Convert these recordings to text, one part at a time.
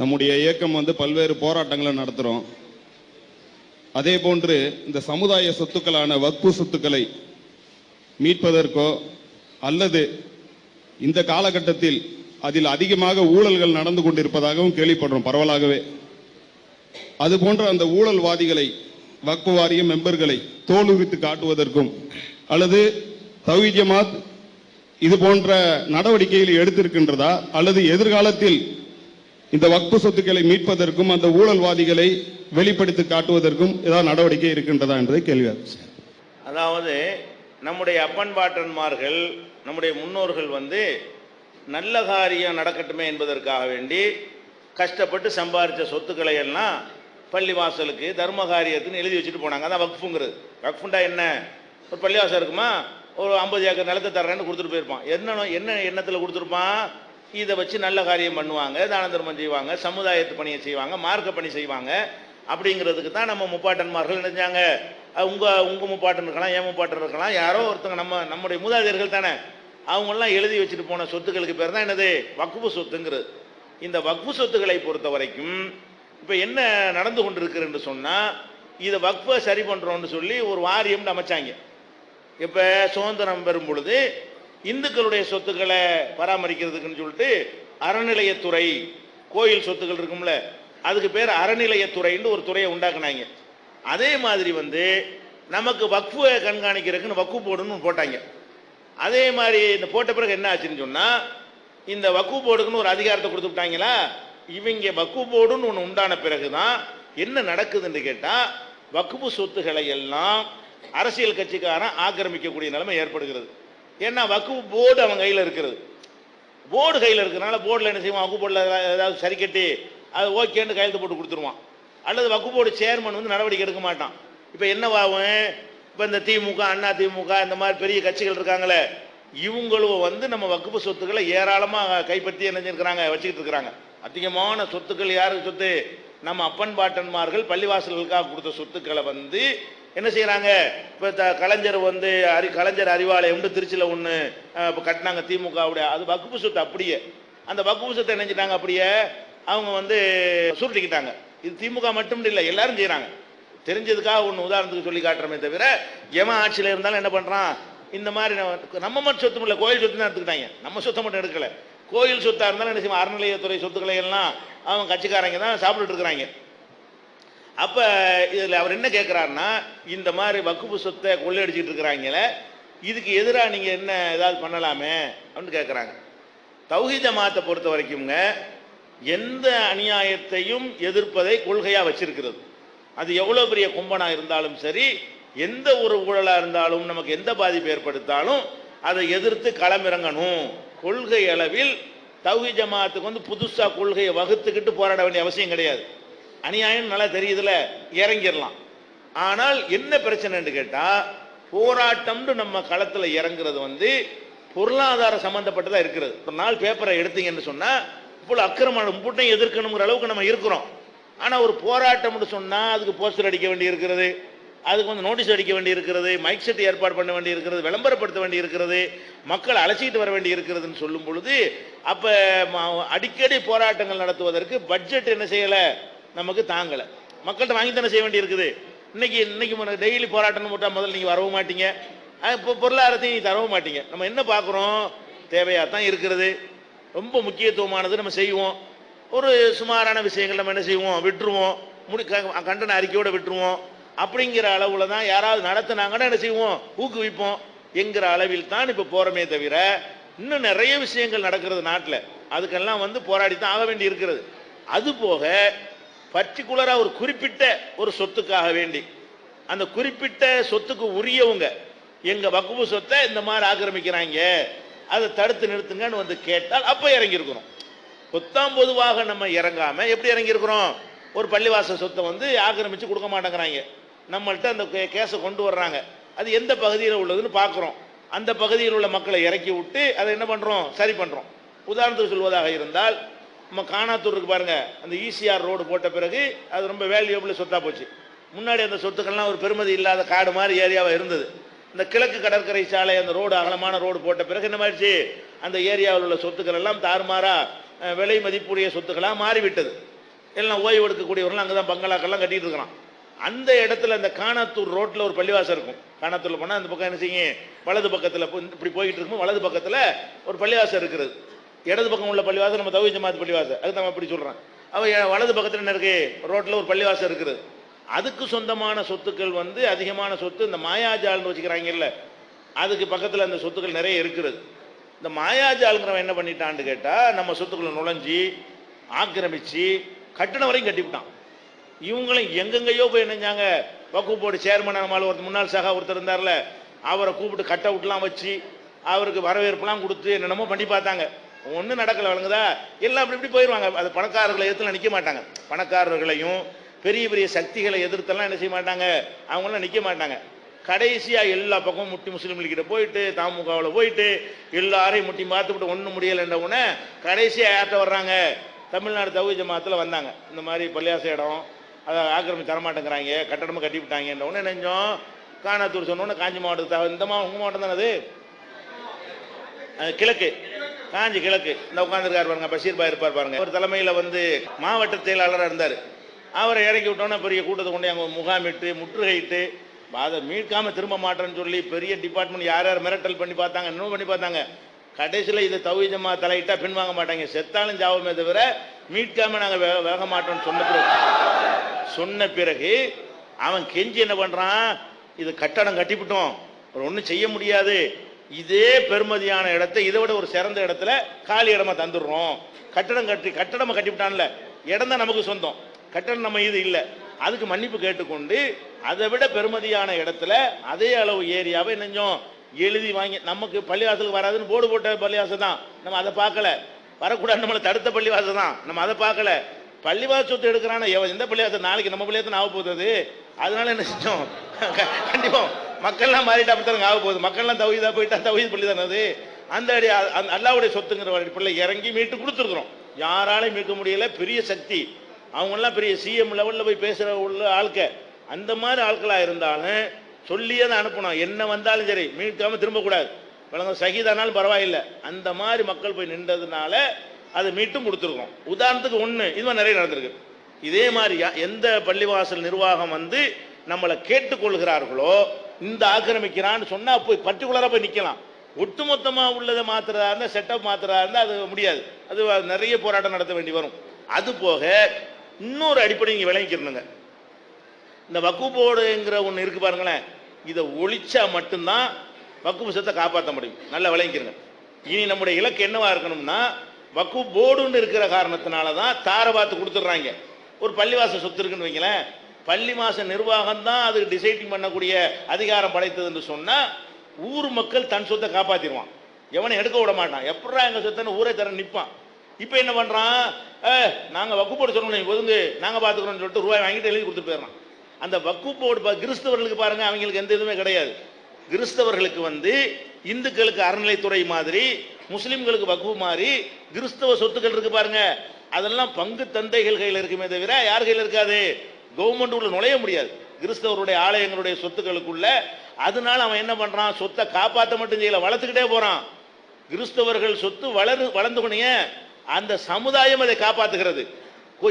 நம்முடைய இயக்கம் பல்வேறு போராட்டங்களை நடத்துகிறோம். அதே போன்று இந்த சமுதாய சொத்துக்களான வக்ஃபு சொத்துக்களை மீட்பதற்கோ அல்லது இந்த காலகட்டத்தில் அதில் அதிகமாக ஊழல்கள் நடந்து கொண்டிருப்பதாகவும் கேள்விப்படுறோம் பரவலாகவே. அதுபோன்ற அந்த ஊழல்வாதிகளை வக்ஃபு வாரிய மெம்பர்களை தோலுரித்து காட்டுவதற்கும் அல்லது தௌஹீத் ஜமாத் இது போன்ற நடவடிக்கைகளை எடுத்திருக்கின்றதா அல்லது எதிர்காலத்தில் இந்த வக்ஃபு சொத்துக்களை மீட்பதற்கும் அந்த ஊழல்வாதிகளை வெளிப்படுத்தி காட்டுவதற்கும் ஏதாவது நடவடிக்கை இருக்கின்றதா என்பதை கேள்வி. அதாவது நம்முடைய அப்பன்பாட்டன்மார்கள் நம்முடைய முன்னோர்கள் நல்ல காரியம் நடக்கட்டுமே என்பதற்காக வேண்டி கஷ்டப்பட்டு சம்பாதிச்ச சொத்துக்களை எல்லாம் பள்ளிவாசலுக்கு தர்ம காரியத்துன்னு எழுதி வச்சுட்டு போனாங்க. அதான் வக்ஃபுங்கிறது. வக்ஃபுண்டா என்ன? ஒரு பள்ளிவாசல் இருக்குமா, ஒரு 50 ஏக்கர் நிலத்தை தர்றேன்னு கொடுத்துட்டு போயிருப்பான். என்ன எண்ணத்தில் கொடுத்துருப்பான்? இதை வச்சு நல்ல காரியம் பண்ணுவாங்க, தான தர்மம் செய்வாங்க, சமுதாயத்து பணியை செய்வாங்க, மார்க்க பணி செய்வாங்க. அப்படிங்கிறதுக்கு தான் நம்ம முப்பாட்டன்மார்கள் நினைச்சாங்க. உங்க முப்பாட்டன் இருக்கலாம், என் முப்பாட்டன் இருக்கலாம், யாரோ ஒருத்தங்க நம்முடைய மூதாதையர்கள் தானே, அவங்கெல்லாம் எழுதி வச்சுட்டு போன சொத்துக்களுக்கு பேர் தான் என்னது? வக்ஃபு சொத்துங்கிறது. இந்த வக்ஃபு சொத்துக்களை பொறுத்த வரைக்கும் இப்போ என்ன நடந்து கொண்டிருக்குன்னு என்று சொன்னால், இதை வக்ஃபை சரி பண்ணுறோன்னு சொல்லி ஒரு வாரியம் அமைச்சாங்க. இப்போ சுதந்திரம் பெறும் பொழுது இந்துக்களுடைய சொத்துக்களை பராமரிக்கிறதுக்குன்னு சொல்லிட்டு அறநிலையத்துறை, கோயில் சொத்துக்கள் இருக்கும்ல, அதுக்கு பேர் அறநிலையத்துறைன்னு ஒரு துறையை உண்டாக்குனாங்க. அதே மாதிரி நமக்கு வக்ஃபை கண்காணிக்கிறதுக்குன்னு வக்ஃபு போர்டுன்னு போட்டாங்க. அதே மாதிரி இந்த போட்ட பிறகு என்ன ஆச்சுன்னு சொன்னால், இந்த வக்ஃபு போர்டுக்குன்னு ஒரு அதிகாரத்தை கொடுத்துட்டாங்களா. இவங்க வக்ஃபு போர்டுன்னு ஒன்று உண்டான பிறகு தான் என்ன நடக்குதுன்னு கேட்டால், வக்ஃபு சொத்துக்களை எல்லாம் அரசியல் கட்சிக்காரன் ஆக்கிரமிக்கக்கூடிய நிலைமை ஏற்படுகிறது. ஏன்னா வக்ஃபு போர்டு அவன் கையில் இருக்கிறது. போர்டு கையில் இருக்கிறனால போர்டில் என்ன செய்வான்? வக்ஃபு போர்டில் ஏதாவது சரி கட்டி அது ஓகேன்னு கையெழுத்து போட்டு கொடுத்துருவான். அல்லது வக்ஃபு போர்டு சேர்மன் நடவடிக்கை எடுக்க மாட்டான். இப்போ என்னவாகும்? இப்போ இந்த திமுக, அண்ணா திமுக இந்த மாதிரி பெரிய கட்சிகள் இருக்காங்களே, இவங்களும் நம்ம வக்ஃபு சொத்துக்களை ஏராளமாக கைப்பற்றி என்ன செஞ்சுருக்கிறாங்க, வச்சுக்கிட்டு இருக்கிறாங்க. அதிகமான சொத்துக்கள் யாருக்கு சொத்து? நம்ம அப்பன்பாட்டன்மார்கள் பள்ளிவாசல்களுக்காக கொடுத்த சொத்துக்களை என்ன செய்யறாங்க? இப்போ கலைஞர் கலைஞர் அறிவாலயம் திருச்சியில் ஒன்று இப்போ கட்டினாங்க திமுகவுடைய, அது வக்ஃபு சொத்து. அப்படியே அந்த வக்ஃபு சொத்தை நினைச்சிட்டாங்க, அப்படியே அவங்க சுருட்டிக்கிட்டாங்க. இது திமுக மட்டும் இல்லை, எல்லாரும் செய்யறாங்க. தெரிஞ்சதுக்காக ஒன்று உதாரணத்துக்கு சொல்லி காட்டுறமே தவிர, எவன் ஆட்சியில் இருந்தாலும் என்ன பண்ணுறான்? இந்த மாதிரி நம்ம மட்டும் சொத்து இல்லை, கோயில் சொத்து தான் எடுத்துக்கிட்டாங்க. நம்ம சொத்தை மட்டும் எடுக்கலை. கோயில் சொத்தாக இருந்தாலும் என்ன செய்வோம்? அறநிலையத்துறை சொத்துக்களை எல்லாம் அவங்க கட்சிக்காரங்க தான் சாப்பிட்டுட்டு இருக்கிறாங்க. அப்போ இதில் அவர் என்ன கேட்குறாருன்னா, இந்த மாதிரி வக்ஃபு சொத்தை கொள்ளையடிச்சிட்டு இருக்கிறாங்களே, இதுக்கு எதிராக நீங்கள் என்ன ஏதாவது பண்ணலாமே அப்படின்னு கேட்குறாங்க. தௌஹீத் ஜமாத்தை பொறுத்த வரைக்கும்ங்க எந்த அநியாயத்தையும் எதிர்ப்பதை கொள்கையாக வச்சிருக்கிறது. அது எவ்வளோ பெரிய கும்பனாக இருந்தாலும் சரி, எந்த ஒரு ஊழலாக இருந்தாலும் நமக்கு எந்த பாதிப்பு ஏற்படுத்தாலும் அதை எதிர்த்து களமிறங்கணும். கொள்கை அளவில் தௌஹீத் ஜமாத்துக்கு புதுசாக கொள்கையை வகுத்துக்கிட்டு போராட வேண்டிய அவசியம் கிடையாது. அநியாயம் நல்லா தெரியுதுல, இறங்கிடலாம். ஆனால் என்ன பிரச்சனைன்னு கேட்டால், போராட்டம்னு நம்ம களத்தில் இறங்குறது பொருளாதார சம்பந்தப்பட்டதாக இருக்கிறது. ஒரு நாள் பேப்பரை எடுத்தீங்கன்னு சொன்னால், இப்போ அக்கிரமம் முட்டையும் எதிர்க்கணுங்கிற அளவுக்கு நம்ம இருக்கிறோம். ஆனால் ஒரு போராட்டம்னு சொன்னால் அதுக்கு போஸ்டர் அடிக்க வேண்டி இருக்கிறது, அதுக்கு நோட்டீஸ் அடிக்க வேண்டி இருக்கிறது, மைக் செட் ஏற்பாடு பண்ண வேண்டி இருக்கிறது, விளம்பரப்படுத்த வேண்டி இருக்கிறது, மக்கள் அழைச்சிட்டு வர வேண்டி இருக்கிறதுன்னு சொல்லும் பொழுது, அப்போ அடிக்கடி போராட்டங்கள் நடத்துவதற்கு பட்ஜெட் என்ன செய்யலை, நமக்கு தாங்கலை. மக்கள்கிட்ட வாங்கி தானே செய்ய வேண்டி இருக்குது. இன்னைக்கு டெய்லி போராட்டம்னு போட்டால் முதல்ல நீங்கள் வரவும் மாட்டீங்க, இப்போ பொருளாதாரத்தையும் நீங்கள் தரவும் மாட்டீங்க. நம்ம என்ன பார்க்குறோம்? தேவையாக தான் இருக்கிறது, ரொம்ப முக்கியத்துவமானது நம்ம செய்வோம். ஒரு சுமாரான விஷயங்கள் நம்ம என்ன செய்வோம்? விட்டுருவோம், கண்டன அறிக்கையோடு விட்டுருவோம். அப்படிங்கிற அளவில் தான் யாராவது நடத்தினாங்கன்னா என்ன செய்வோம்? ஊக்குவிப்போம் என்கிற அளவில் தான் இப்போ போகிறோமே தவிர, இன்னும் நிறைய விஷயங்கள் நடக்கிறது நாட்டில். அதுக்கெல்லாம் போராடி தான் ஆக வேண்டி இருக்கிறது. அதுபோக பர்டிகுலராக ஒரு குறிப்பிட்ட ஒரு சொத்துக்காக வேண்டி, அந்த குறிப்பிட்ட சொத்துக்கு உரியவங்க எங்கள் வக்ஃபு சொத்தை இந்த மாதிரி ஆக்கிரமிக்கிறாங்க, அதை தடுத்து நிறுத்துங்கன்னு கேட்டால் அப்போ இறங்கியிருக்கிறோம். பொதுவாக நம்ம இறங்காமல் எப்படி இறங்கியிருக்கிறோம்? ஒரு பள்ளிவாசல் சொத்தை ஆக்கிரமித்து கொடுக்க மாட்டேங்கிறாங்க, நம்மள்கிட்ட அந்த கேஸை கொண்டு வர்றாங்க. அது எந்த பகுதியில் உள்ளதுன்னு பார்க்குறோம். அந்த பகுதியில் உள்ள மக்களை இறக்கி விட்டு அதை என்ன பண்ணுறோம்? சரி பண்ணுறோம். உதாரணத்துக்கு சொல்வதாக இருந்தால், நம்ம காணாத்தூருக்கு பாருங்கள், அந்த ஈசிஆர் ரோடு போட்ட பிறகு அது ரொம்ப வேல்யூபிள் சொத்தாக போச்சு. முன்னாடி அந்த சொத்துக்கள்லாம் ஒரு பெருமதி இல்லாத காடு மாதிரி ஏரியாவாக இருந்தது. இந்த கிழக்கு கடற்கரை சாலை அந்த ரோடு அகலமான ரோடு போட்ட பிறகு என்ன மாதிரிச்சு? அந்த ஏரியாவில் உள்ள சொத்துக்கள் எல்லாம் தாறுமாறா விலை மதிப்புடைய சொத்துக்களாக மாறிவிட்டது. எல்லாம் ஓய்வு எடுக்கக்கூடியவர்கள் அங்கே தான் பங்களாக்கெல்லாம் கட்டிட்டு இருக்கிறான். அந்த இடத்துல அந்த காணாத்தூர் ரோட்டில் ஒரு பள்ளிவாசல் இருக்கும். காணாத்தூரில் போனால் அந்த பக்கம் என்ன செய்யும், வலது பக்கத்தில் இப்படி போயிட்டு இருக்கும், வலது பக்கத்தில் ஒரு பள்ளிவாசல் இருக்கிறது. இடது பக்கம் உள்ள பள்ளிவாசல் நம்ம தௌஹீத் ஜமாத் பள்ளிவாசல், அதுக்கு நம்ம அப்படி சொல்கிறோம். அவன் வலது பக்கத்தில் என்ன இருக்கு, ரோட்டில் ஒரு பள்ளிவாசல் இருக்குது. அதுக்கு சொந்தமான சொத்துக்கள் வந்து அதிகமான சொத்து இந்த மாயாஜால்னு வச்சுக்கிறாங்கல்ல, அதுக்கு பக்கத்தில் அந்த சொத்துக்கள் நிறைய இருக்கிறது. இந்த மாயாஜாலுங்கிறவன் என்ன பண்ணிட்டான்னு கேட்டால், நம்ம சொத்துக்களை நுழைஞ்சி ஆக்கிரமிச்சு கட்டணம் வரையும் கட்டிவிட்டான். இவங்களும் எங்கெங்கயோ போய் என்னஞ்சாங்க, வக்ஃப் போர்டு சேர்மன் நம்மளால் ஒருத்தர் முன்னாள் சகா ஒருத்தர் இருந்தார்ல, அவரை கூப்பிட்டு கட் அவுட்லாம் வச்சு அவருக்கு வரவேற்புலாம் கொடுத்து என்னென்னமோ பண்ணி பார்த்தாங்க. ஒன்றும் நடக்கலை. வழங்குதா, எல்லாம் அப்படி இப்படி போயிடுவாங்க. அது பணக்காரர்களை எதிர்த்து நிற்க மாட்டாங்க. பணக்காரர்களையும் பெரிய பெரிய சக்திகளை எதிர்த்தெல்லாம் என்ன செய்ய மாட்டாங்க, அவங்களாம் நிற்க மாட்டாங்க. கடைசியாக எல்லா பக்கமும் முட்டி முஸ்லீம் லீக்கிட்ட போயிட்டு தமுகவில் போயிட்டு எல்லாரையும் முட்டி பார்த்துக்கிட்டு ஒன்றும் முடியலைன்ற உடனே கடைசியாக யார்கிட்ட வர்றாங்க, தமிழ்நாடு தௌஹீத் ஜமாத்தில் வந்தாங்க. இந்த மாதிரி பள்ளியாச இடம் அதை ஆக்கிரமிச்சு தரமாட்டேங்கிறாங்க, கட்டடமும் கட்டி விட்டாங்கன்ற உடனே நெஞ்சம் காணாத்தூர் சொன்னோன்னே காஞ்சி மாவட்டத்தை இந்த உங்கள் மாவட்டம் தானே அது கிழக்கு, காஞ்சி கிழக்கு. இந்த உட்காந்துருக்காரு பாருங்க, பஷீர் பாய் இருப்பார் பாருங்க, ஒரு தலைமையில் வந்து மாவட்ட செயலாளராக இருந்தார். அவரை இறக்கி விட்டோன்னா பெரிய கூட்டத்தை கொண்டு அங்கே முகாமிட்டு முற்றுகையிட்டு அதை மீட்காமல் திரும்ப மாட்டேன்னு சொல்லி பெரிய டிபார்ட்மெண்ட் யார் யார் மிரட்டல் பண்ணி பார்த்தாங்க, இன்னும் பண்ணி பார்த்தாங்க. கடைசியில் இது தௌஹீத் ஜமாத் தலையிட்டா பின்வாங்க மாட்டாங்க, செத்தாலும் ஜாவமே தவிர மீட்காம நாங்கள் வேக மாட்டோம்னு சொன்ன பிறகு அவன் கெஞ்சி என்ன பண்ணுறான், இது கட்டடம் கட்டிவிட்டோம், ஒன்றும் செய்ய முடியாது, இதே பெருமதியான இடத்தை இதை விட ஒரு சிறந்த இடத்துல காலி இடமா தந்துடுறோம். கட்டடமா கட்டிவிட்டான்ல, இடம் தான் நமக்கு சொந்தம், கட்டடம் நம்ம இது இல்லை, அதுக்கு மன்னிப்பு கேட்டுக்கொண்டு அதை விட பெருமதியான இடத்துல அதே அளவு ஏரியாவை நெஞ்சம் எழுதி வாங்கி, நமக்கு பள்ளிவாசலுக்கு வராதுன்னு போர்டு போட்ட பள்ளிவாசல் தான், நம்ம அதை பார்க்கல. வரக்கூடாது நம்மளை தடுத்த பள்ளிவாசல் தான், நம்ம அதை பார்க்கல. பள்ளிவாசல் சொத்து எடுக்கிறான எந்த பள்ளிவாசல் நாளைக்கு நம்ம பள்ளியாசல் ஆக போகுது. அதனால என்ன செஞ்சோம், கண்டிப்பா மக்கள்லாம் மாறிட்டு அப்படித்தான் ஆக போகுது. மக்கள்லாம் தௌஹீதா போயிட்டா தௌஹீத் பள்ளி தானே அது. அந்த அடி அல்லாவுடைய சொத்துங்கிற பிள்ளை இறங்கி மீட்டு கொடுத்துருக்குறோம். யாராலையும் மீட்க முடியல. பெரிய சக்தி, அவங்கெல்லாம் பெரிய சிஎம் லெவலில் போய் பேசுகிற உள்ள ஆட்க. அந்த மாதிரி ஆட்களாக இருந்தாலும் சொல்லியே தான் அனுப்பணும், என்ன வந்தாலும் சரி மீட்காமல் திரும்பக்கூடாது. வழங்க சகிதானாலும் பரவாயில்லை. அந்த மாதிரி மக்கள் போய் நின்றதுனால அதை மீட்டும் கொடுத்துருக்கோம். உதாரணத்துக்கு ஒன்று, இதுமாதிரி நிறைய நடந்திருக்கு. இதே மாதிரி எந்த பள்ளிவாசல் நிர்வாகம் வந்து நம்மளை கேட்டுக்கொள்கிறார்களோ, இந்த ஆக்கிரமிக்கிறான்னு சொன்னால் போய் பர்டிகுலராக போய் நிற்கலாம். ஒட்டுமொத்தமாக உள்ளதை மாத்திரதா இருந்தால், செட்டப் மாத்திரதா இருந்தால் அது முடியாது. அது நிறைய போராட்டம் நடத்த வேண்டி வரும். அது போக இன்னொரு அடிப்படை இங்கே விளங்கிக்கிறணுங்க. இந்த வக்ஃப் போர்டுங்கிற ஒன்று இருக்கு பாருங்களேன், இதை ஒழிச்சா மட்டும்தான் வக்ஃப் சொத்தை காப்பாற்ற முடியும். நல்லா விளங்கிக்கிறங்க. இனி நம்முடைய இலக்கு என்னவா இருக்கணும்னா, வக்ஃப் போர்டுன்னு இருக்கிற காரணத்தினால தான் தாரை பார்த்து கொடுத்துட்றாங்க. ஒரு பள்ளிவாசல் சொத்து இருக்குன்னு வைங்களேன், பள்ளிவாச நிர்வாகம் தான் அதுக்கு டிசைடிங் பண்ணக்கூடிய அதிகாரம் படைத்ததுன்னு சொன்னால் ஊர் மக்கள் தன் சொத்தை காப்பாற்றிடுவான், எவனை எடுக்க விட மாட்டான். எப்படா எங்கள் சொத்துன்னு ஊரே தர நிற்பான். இப்போ என்ன பண்ணுறான், நாங்கள் வக்ஃப் போர்டு சொல்லணும் ஒதுங்கு நாங்கள் பார்த்துக்கிறோம்னு சொல்லிட்டு ரூபாய் வாங்கிட்டு எழுதி கொடுத்துட்டு போயிடறான். அந்த வக்ஃப் போர்டு கிறிஸ்தவர்களுக்கு பாருங்க, அவங்களுக்கு எந்த இதுவுமே கிடையாது. கிறிஸ்தவர்களுக்கு வந்து இந்துக்களுக்கு அறநிலைத்துறை மாதிரி, முஸ்லிம்களுக்கு வக்ஃப் மாதிரி கிறிஸ்தவ சொத்துக்கள் இருக்கு பாருங்க, அதெல்லாம் பங்கு தந்தைகள் கையில் இருக்குமே தவிர யார் கையில் இருக்காது, கவர்மெண்ட் உள்ள நுழைய முடியாது கிறிஸ்தவருடைய ஆலயங்களுடைய சொத்துக்களுக்குள்ள. அதனால அவன் என்ன பண்றான், சொத்தை காப்பாற்ற மட்டும் செய்யல, வளர்த்துக்கிட்டே போறான். கிறிஸ்தவர்கள் சொத்து வளர்ந்து கொண்டே அந்த சமுதாயம் அதை காப்பாற்றுகிறது.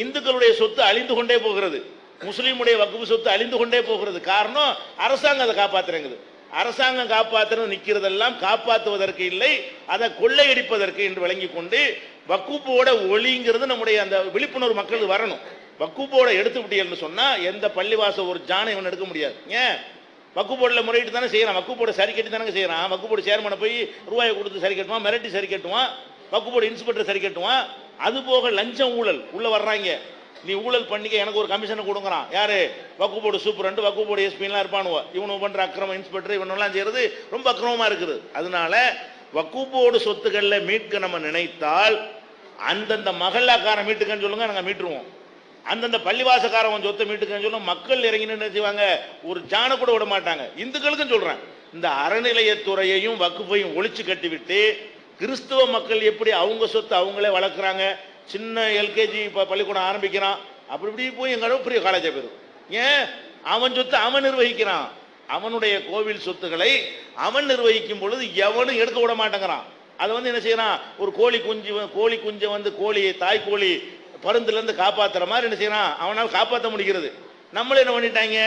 இந்துக்களுடைய சொத்து அழிந்து கொண்டே போகிறது, முஸ்லீமுடைய வக்ஃப் சொத்து அழிந்து கொண்டே போகிறது. காரணம் அரசாங்கம் அதை காப்பாற்றுறது. அரசாங்கம் காப்பாற்றுறது நிற்கிறதெல்லாம் காப்பாற்றுவதற்கு இல்லை, அதை கொள்ளையடிப்பதற்கு என்று விளங்கி கொண்டு வக்ஃப் போர்டை ஒளிங்கிறது நம்முடைய அந்த விழிப்புணர்வு மக்களுக்கு வரணும். வக்ஃப் போர்டை எடுத்து விட்டீங்கன்னு சொன்னா எந்த பள்ளிவாசல் ஒரு ஜானை இவன் எடுக்க முடியாது. ஏன், வக்ஃப் போர்டில் முறையிட்டு தானே செய்யறான், வக்ஃப் போர்டு சரி கட்டி தானே செய்யறான். வக்ஃப் போர்டு சேர்மனை போய் ரூபாயை கொடுத்து சரி கட்டுவான், மிரட்டி சரி கட்டுவான், வக்ஃப் போர்டு இன்ஸ்பெக்டர் சரி கட்டுவான். அது போக லஞ்சம் ஊழல் உள்ள வர்றாங்க. நீ ஊழல் பண்ணிக்க எனக்கு ஒரு கமிஷனை கொடுக்குறான் யாரு, வக்ஃப் போர்டு சூப்பரண்ட், வக்ஃப் போர்டு எஸ்பின்லாம் இருப்பானுவ. இவனு பண்ற அக்கிரமம் இன்ஸ்பெக்டர் இவனெல்லாம் செய்யறது ரொம்ப அக்கிரமமா இருக்குது. அதனால வக்ஃப் போர்டு சொத்துக்களில் மீட்க நம்ம நினைத்தால் அந்தந்த மகல்லாக்காரன் மீட்டுக்கன்னு சொல்லுங்க, நாங்கள் மீட்டுருவோம். அந்தந்த பள்ளிவாசக்காரன் சொத்தை மீட்டுக்கன்னு சொல்லுங்க, மக்கள் இறங்கி நின்று செய்வாங்க, ஒரு ஜான கூட விட மாட்டாங்க. இந்துக்களுக்கும் சொல்றேன், இந்த அறநிலையத்துறையையும் வக்ஃபையும் ஒழிச்சு கட்டிவிட்டு கிறிஸ்துவ மக்கள் எப்படி அவங்க சொத்து அவங்களே வளர்க்குறாங்க, சின்ன எல்கேஜி பள்ளிக்கூடம் ஆரம்பிக்கிறான், அப்படி இப்படி போய் எங்க அளவு பெரிய காலேஜாக போயிடும். ஏன், அவன் சொத்து அவன் நிர்வகிக்கிறான். அவனுடைய கோவில் சொத்துக்களை அவன் நிர்வகிக்கும் பொழுது எவனும் எடுக்க விட மாட்டேங்கிறான். அதை வந்து என்ன செய்யறான், ஒரு கோழி குஞ்சை வந்து கோழியை தாய் கோழி பருந்துலேருந்து காப்பாற்றுற மாதிரி என்ன செய்யறான், அவனால் காப்பாற்ற முடிகிறது. நம்மளே என்ன பண்ணிட்டாங்க,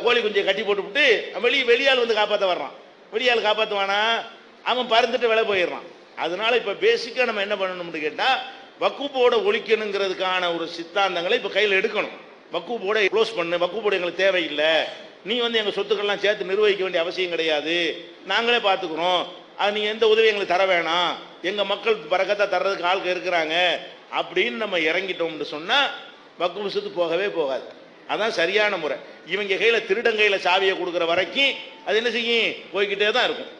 கோழி குஞ்சை கட்டி போட்டுவிட்டு வெளியால் வந்து காப்பாற்ற வர்றான். வெளியால் காப்பாற்றுவானா, அவன் பறந்துட்டு விலை போயிடுறான். அதனால இப்போ பேசிக்காக நம்ம என்ன பண்ணணும்னு கேட்டால், வக்குப்போட ஒழிக்கணுங்கிறதுக்கான ஒரு சித்தாந்தங்களை இப்போ கையில் எடுக்கணும். வக்குப்போட க்ளோஸ் பண்ணு, வக்குப்போட எங்களுக்கு தேவையில்லை, நீ வந்து எங்கள் சொத்துக்கள்லாம் சேர்த்து நிர்வகிக்க வேண்டிய அவசியம் கிடையாது, நாங்களே பார்த்துக்குறோம், அது நீங்கள் எந்த உதவி எங்களுக்கு தர வேணாம், எங்கள் மக்கள் பறக்கத்தான் தர்றதுக்கு ஆளுக்கு இருக்கிறாங்க அப்படின்னு நம்ம இறங்கிட்டோம்னு சொன்னால் வக்குப் சொத்து போகவே போகாது. அதான் சரியான முறை. இவங்க கையில் திருடன் கையில் சாவியை கொடுக்குற வரைக்கும் அது என்ன செய்யும், போய்கிட்டே தான் இருக்கும்.